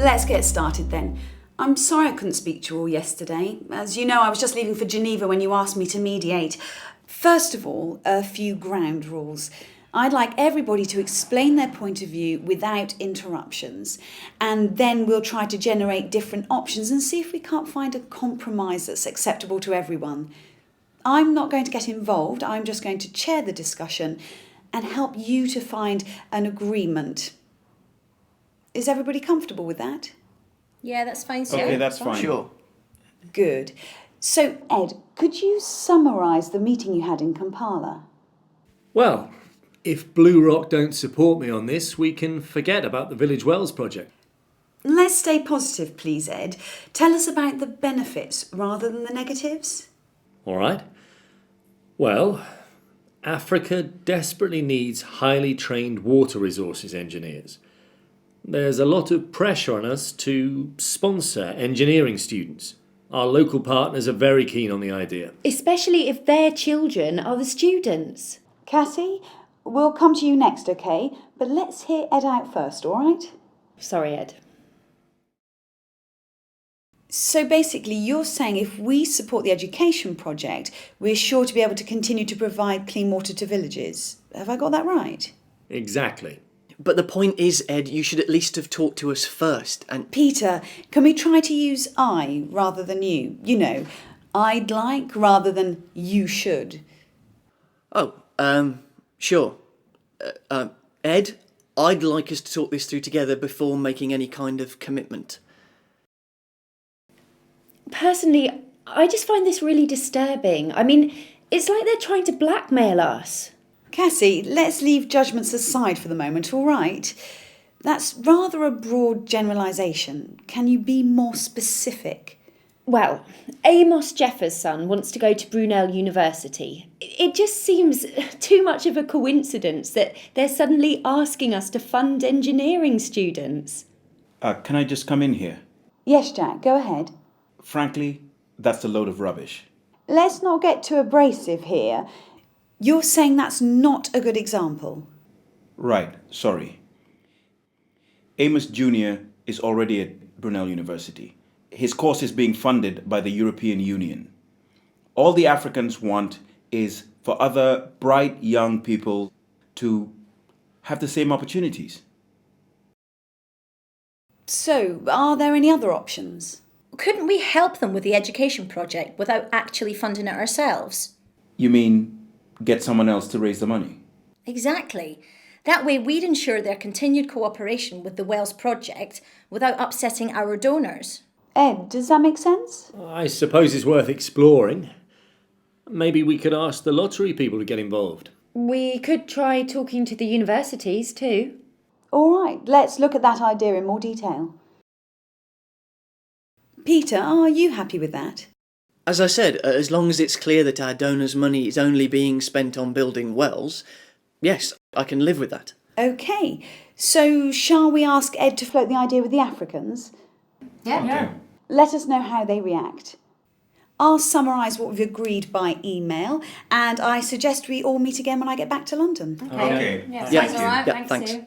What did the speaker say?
Let's get started then. I'm sorry I couldn't speak to you all yesterday. As you know, I was just leaving for Geneva when you asked me to mediate. First of all, a few ground rules. I'd like everybody to explain their point of view without interruptions, and then we'll try to generate different options and see if we can't find a compromise that's acceptable to everyone. I'm not going to get involved, I'm just going to chair the discussion and help you to find an agreement. Is everybody comfortable with that? Yeah, that's fine, sir. Okay, that's fine. Sure. Good. So, Ed, could you summarise the meeting you had in Kampala? Well, if Blue Rock don't support me on this, we can forget about the Village Wells project. Let's stay positive, please, Ed. Tell us about the benefits rather than the negatives. All right. Well, Africa desperately needs highly trained water resources engineers. There's a lot of pressure on us to sponsor engineering students. Our local partners are very keen on the idea. Especially if their children are the students. Cassie, we'll come to you next, OK? But let's hear Ed out first, all right? Sorry, Ed. So basically, you're saying if we support the education project, we're sure to be able to continue to provide clean water to villages. Have I got that right? Exactly. But the point is, Ed, you should at least have talked to us first and... Peter, can we try to use I rather than you? You know, I'd like rather than you should. Sure. Ed, I'd like us to talk this through together before making any kind of commitment. Personally, I just find this really disturbing. I mean, it's like they're trying to blackmail us. Cassie, let's leave judgments aside for the moment, all right? That's rather a broad generalisation. Can you be more specific? Well, Amos Jeffer's son wants to go to Brunel University. It just seems too much of a coincidence that they're suddenly asking us to fund engineering students. Can I just come in here? Yes, Jack, go ahead. Frankly, that's a load of rubbish. Let's not get too abrasive here. You're saying that's not a good example. Right, sorry. Amos Jr. is already at Brunel University. His course is being funded by the European Union. All the Africans want is for other bright young people to have the same opportunities. So, are there any other options? Couldn't we help them with the education project without actually funding it ourselves? You mean get someone else to raise the money? Exactly. That way we'd ensure their continued cooperation with the Wells project without upsetting our donors. Ed, does that make sense? I suppose it's worth exploring. Maybe we could ask the lottery people to get involved. We could try talking to the universities too. All right, let's look at that idea in more detail. Peter, are you happy with that? As I said, as long as it's clear that our donors' money is only being spent on building wells, yes, I can live with that. OK, so shall we ask Ed to float the idea with the Africans? Yeah. Let us know how they react. I'll summarise what we've agreed by email, and I suggest we all meet again when I get back to London. Okay. Yeah, Yeah, sounds all right. yeah, thanks. Sue.